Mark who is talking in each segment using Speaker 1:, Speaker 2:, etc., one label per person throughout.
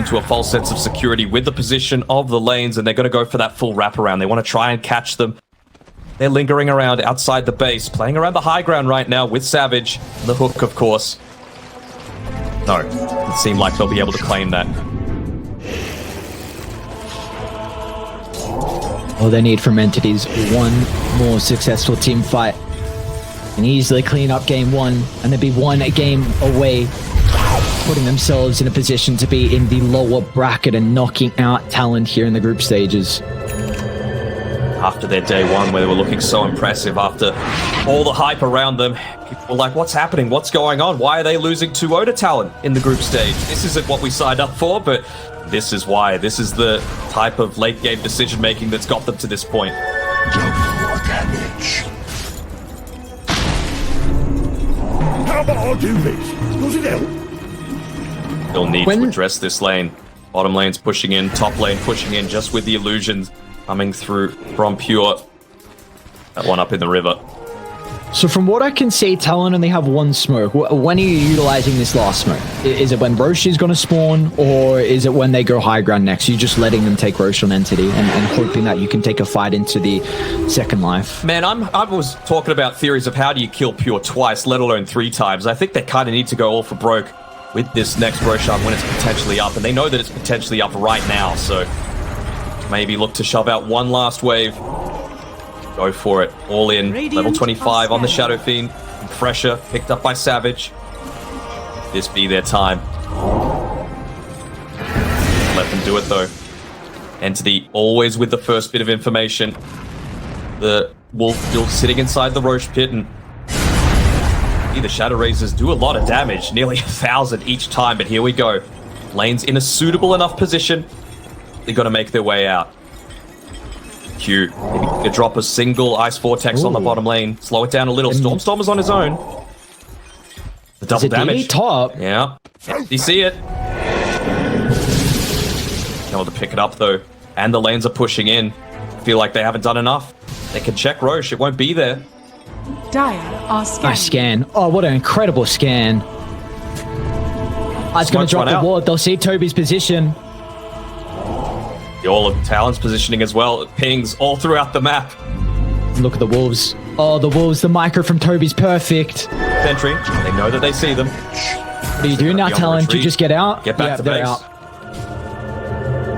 Speaker 1: into a false sense of security with the position of the lanes, and they're going to go for that full wraparound. They want to try and catch them. They're lingering around outside the base, playing around the high ground right now with Savage. The hook, of course. No, it seemed like they'll be able to claim that.
Speaker 2: All they need from Entity is one more successful team fight and easily clean up game one, and they'd be one game away, putting themselves in a position to be in the lower bracket and knocking out Talon here in the group stages.
Speaker 1: After their day one, where they were looking so impressive, after all the hype around them, people were like, what's happening? What's going on? Why are they losing 2-0 to Talon in the group stage? This isn't what we signed up for, but this is why. This is the type of late-game decision-making that's got them to this point.
Speaker 3: Double damage. How about I do this? Does it help?
Speaker 1: They'll need to address this lane. Bottom lane's pushing in, top lane pushing in, just with the illusions coming through from Pure. That one up in the river.
Speaker 2: So from what I can see, Talon only have one smoke. When are you utilizing this last smoke? Is it when Roche is going to spawn, or is it when they go high ground next? You're just letting them take Roche on Entity and hoping that you can take a fight into the second life?
Speaker 1: Man, I was talking about theories of how do you kill Pure twice, let alone 3 times. I think they kind of need to go all for broke with this next Roshan when it's potentially up, and they know that it's potentially up right now, so maybe look to shove out one last wave. Go for it. All in. Level 25 on the Shadow Fiend. Fresher, picked up by Savage. This be their time. Let them do it, though. Entity always with the first bit of information. The Wolf still sitting inside the Roche pit, and the Shadow Razors do a lot of damage. Nearly 1,000 each time, but here we go. Lane's in a suitable enough position. They've got to make their way out. Q. Maybe drop a single Ice Vortex on the bottom lane. Slow it down a little. Stormstormer's on his own. The double damage.
Speaker 2: Top.
Speaker 1: Yeah. You see it. Able to pick it up, though. And the lanes are pushing in. Feel like they haven't done enough. They can check Roche. It won't be there.
Speaker 4: Dire are scanning.
Speaker 2: Nice scan. Oh, what an incredible scan. It's going to drop the ward. They'll see Toby's position.
Speaker 1: All of Talon's positioning as well. It pings all throughout the map.
Speaker 2: Look at the Wolves. Oh, the Wolves. The micro from Toby's perfect.
Speaker 1: Sentry. They know that they see them.
Speaker 2: What do you do now, Talon? Do you just get out?
Speaker 1: Get back to base.
Speaker 2: Out.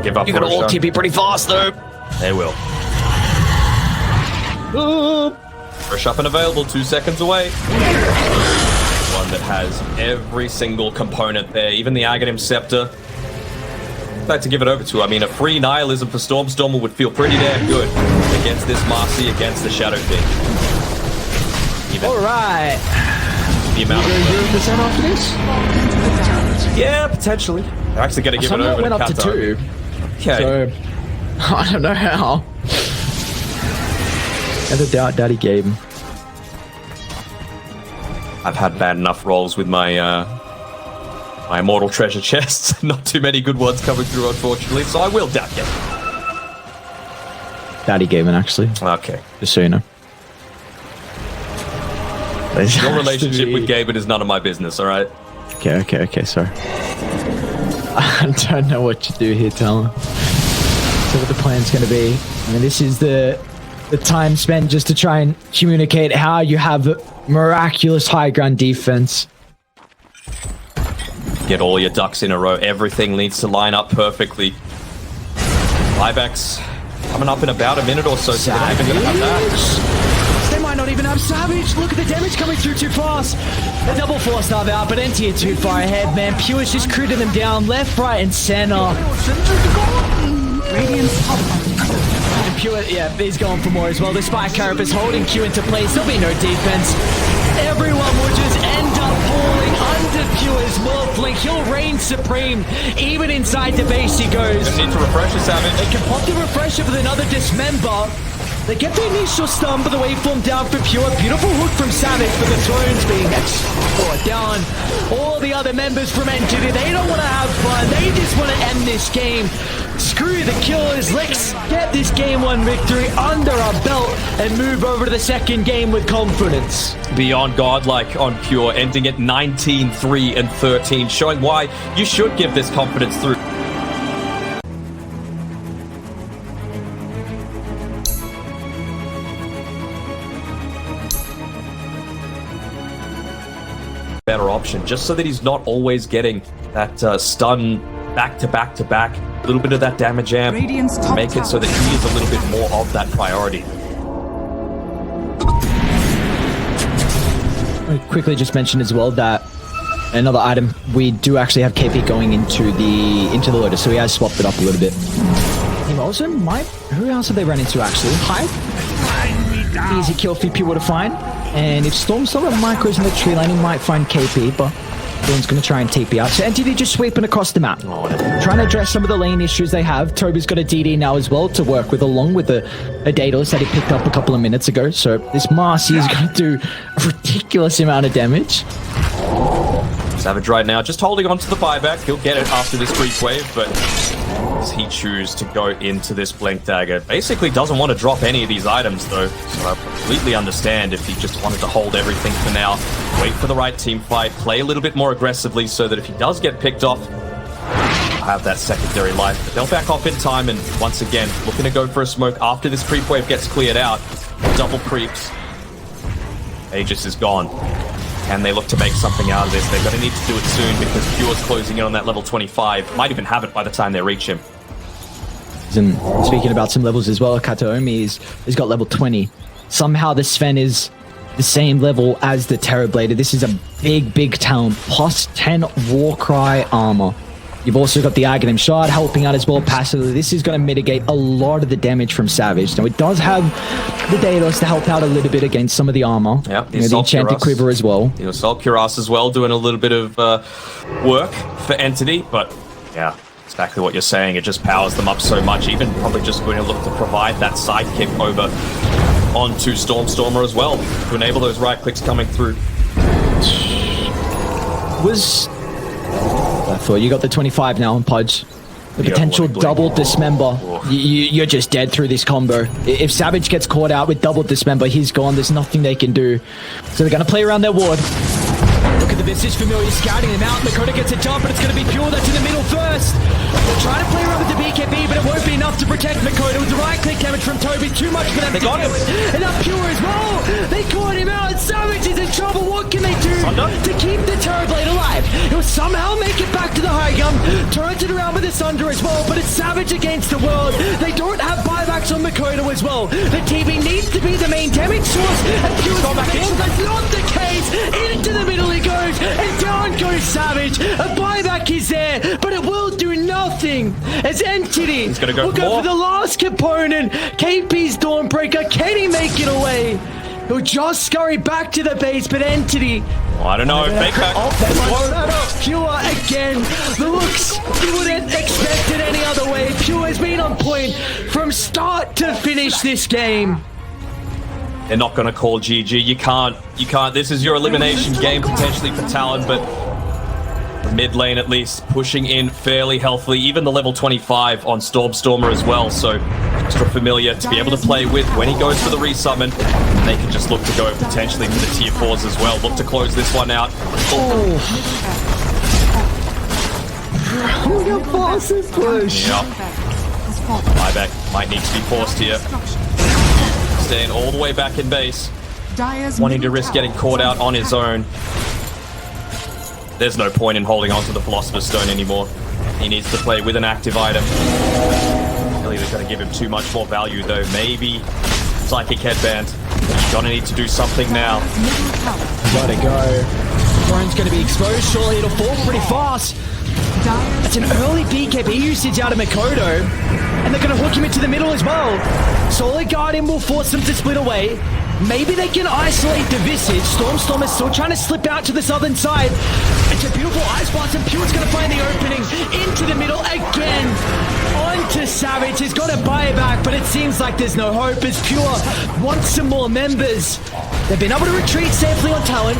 Speaker 1: Give up.
Speaker 2: You're going to all TP pretty fast, though.
Speaker 1: They will. Fresh up and available. 2 seconds away. One that has every single component there. Even the Aghanim Scepter. I'd like to give it over to. I mean, a free Nihilism for Stormstormer would feel pretty damn good against this Marcy, against the Shadow Fiend.
Speaker 2: All right.
Speaker 1: The amount of
Speaker 2: 0% after this?
Speaker 1: Yeah, potentially. They're actually going to give it over
Speaker 2: went
Speaker 1: to
Speaker 2: up to 2.
Speaker 1: Okay.
Speaker 2: So, I don't know how. Never doubt Daddy game.
Speaker 1: I've had bad enough rolls with my my immortal treasure chests. Not too many good ones coming through, unfortunately, so I will doubt it.
Speaker 2: Daddy gaming, actually.
Speaker 1: Okay.
Speaker 2: Just so you know.
Speaker 1: Your relationship with Gaben is none of my business, alright?
Speaker 2: Okay, sorry. I don't know what to do here, Talon. So what the plan's going to be. I mean, this is the time spent just to try and communicate how you have miraculous high ground defense.
Speaker 1: Get all your ducks in a row. Everything needs to line up perfectly. Buybacks coming up in about a minute or so. So they're not even going to have that.
Speaker 2: They might not even have Savage. Look at the damage coming through too fast. The double force start out, but NT are too far ahead, man. Pure's just critting them down left, right, and center. And Pure, yeah, he's going for more as well. The Spike Carapace holding Q into place. There'll be no defense. Everyone will just end up falling under Pure's Morphlink. He'll reign supreme. Even inside the base he goes.
Speaker 1: Need to refresh the Savage.
Speaker 2: They can pop the refresher with another Dismember. They get the initial stun, but the waveform down for Pure. Beautiful hook from Savage, but the thrones being brought down. All the other members from Entity, they don't want to have fun. They just want to end this game. Screw the killers. Let's get this game 1 victory under our belt and move over to the second game with confidence.
Speaker 1: Beyond godlike on Pure, ending at 19-3 and 13, showing why you should give this confidence through. better option, just so that he's not always getting that stun back to back to back. A little bit of that damage amp,
Speaker 4: Radiant's top
Speaker 1: make it so that he is a little bit more of that priority.
Speaker 2: I quickly just mentioned as well that another item, we do actually have KP going into the Lotus, so he has swapped it up a little bit. He also might... Who else have they run into actually? Hype? Easy kill for Pure to find. And if Stormstormer micros in the tree line, he might find KP, but Dawn's going to try and TP out. So Entity just sweeping across the map. Trying to address some of the lane issues they have. Toby's got a DD now as well to work with, along with a Daedalus that he picked up a couple of minutes ago. So this Marcy is going to do a ridiculous amount of damage.
Speaker 1: Savage right now just holding on to the buyback. He'll get it after this creep wave, but does he choose to go into this Blink Dagger? Basically doesn't want to drop any of these items though, so I completely understand if he just wanted to hold everything for now, wait for the right team fight, play a little bit more aggressively so that if he does get picked off, have that secondary life. But they'll back off in time, and once again, looking to go for a smoke after this creep wave gets cleared out. Double creeps. Aegis is gone. Can they look to make something out of this? They're going to need to do it soon because Pure's closing in on that level 25. Might even have it by the time they reach him.
Speaker 2: And speaking about some levels as well, Kataomi has got level 20. Somehow the Sven is the same level as the Terrorblader. This is a big talent. Plus 10 Warcry armor. You've also got the Aghanim Shard helping out as well passively. This is going to mitigate a lot of the damage from Savage. Now, it does have the Daedalus to help out a little bit against some of the armor.
Speaker 1: Yep,
Speaker 2: the Enchanted Quiver as well.
Speaker 1: The Assault Cuirass as well, doing a little bit of work for Entity, but yeah, exactly what you're saying. It just powers them up so much. Even probably just going to look to provide that sidekick over onto Stormstormer as well to enable those right clicks coming through.
Speaker 2: I thought you got the 25 now on Pudge. The potential double dismember. You're just dead through this combo. If Savage gets caught out with double dismember, he's gone. There's nothing they can do. So they're going to play around their ward. Look at the Visage Familiar scouting them out. Makota gets a jump, but it's going to be Pure that's in the middle first. They're trying to play around with the BKB, but it won't be enough to protect Makota. With the right click damage from Toby, too much for them to deal with. And now Pure as well. They caught him out. Savage is in trouble. What can they do to keep the Terrorblade alive? He'll somehow make it back to the high gun. Turns it around with the Sunder as well, but it's Savage against the world. They don't have buybacks on Makota as well. The TV needs to be the main damage source, and Pure's back in. That's not the case. Into the middle he goes, and down goes Savage. A buyback is there, but it will do nothing as Entity will go for the last component. KP's Dawnbreaker. Can he make it away? He'll just scurry back to the base, but Entity...
Speaker 1: Well, I don't know. Fake back.
Speaker 2: Pure again. The looks you wouldn't expect it any other way. Pure has been on point from start to finish this game.
Speaker 1: They're not going to call GG. You can't. This is your elimination game potentially for Talon, but the mid lane at least pushing in fairly healthily. Even the level 25 on Stormstormer as well. So extra familiar to be able to play with when he goes for the resummon. They can just look to go potentially for the tier 4s as well. Look to close this one out.
Speaker 2: Your boss is push.
Speaker 1: Yep. Buyback might need to be forced here. Staying all the way back in base. Wanting to risk getting caught out on his own. There's no point in holding on to the Philosopher's Stone anymore. He needs to play with an active item. Really, they're going to give him too much more value though. Maybe Psychic Headband. He's gonna need to do something now.
Speaker 2: Gotta go. Throne's gonna be exposed. Surely it'll fall pretty fast. It's an early BKB usage out of Makoto. And they're gonna hook him into the middle as well. Solid Guardian will force them to split away. Maybe they can isolate the Visage. Stormstorm is still trying to slip out to the southern side. It's a beautiful ice blast, and Pure's going to find the opening into the middle again. Onto Savage. He's got a buyback, but it seems like there's no hope as Pure wants some more members. They've been able to retreat safely on Talon.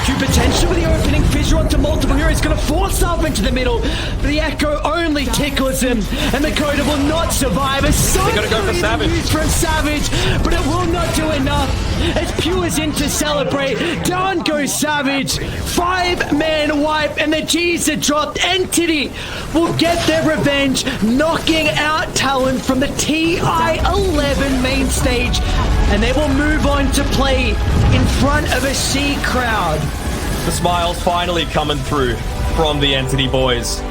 Speaker 2: Huge potential with the opening. Fissure onto multiple heroes. Going to force up into the middle. But the Echo only tickles him. And Makota will not survive. A
Speaker 1: They're going to go for Savage.
Speaker 2: From Savage, but it will not do enough. As Pure's in to celebrate. Down goes Savage. 5-man wipe. And the G's are dropped. Entity will get their revenge. Knocking out Talon from the TI-11 main stage. And they will move on to play in front of a C crowd.
Speaker 1: The smiles finally coming through from the Entity boys.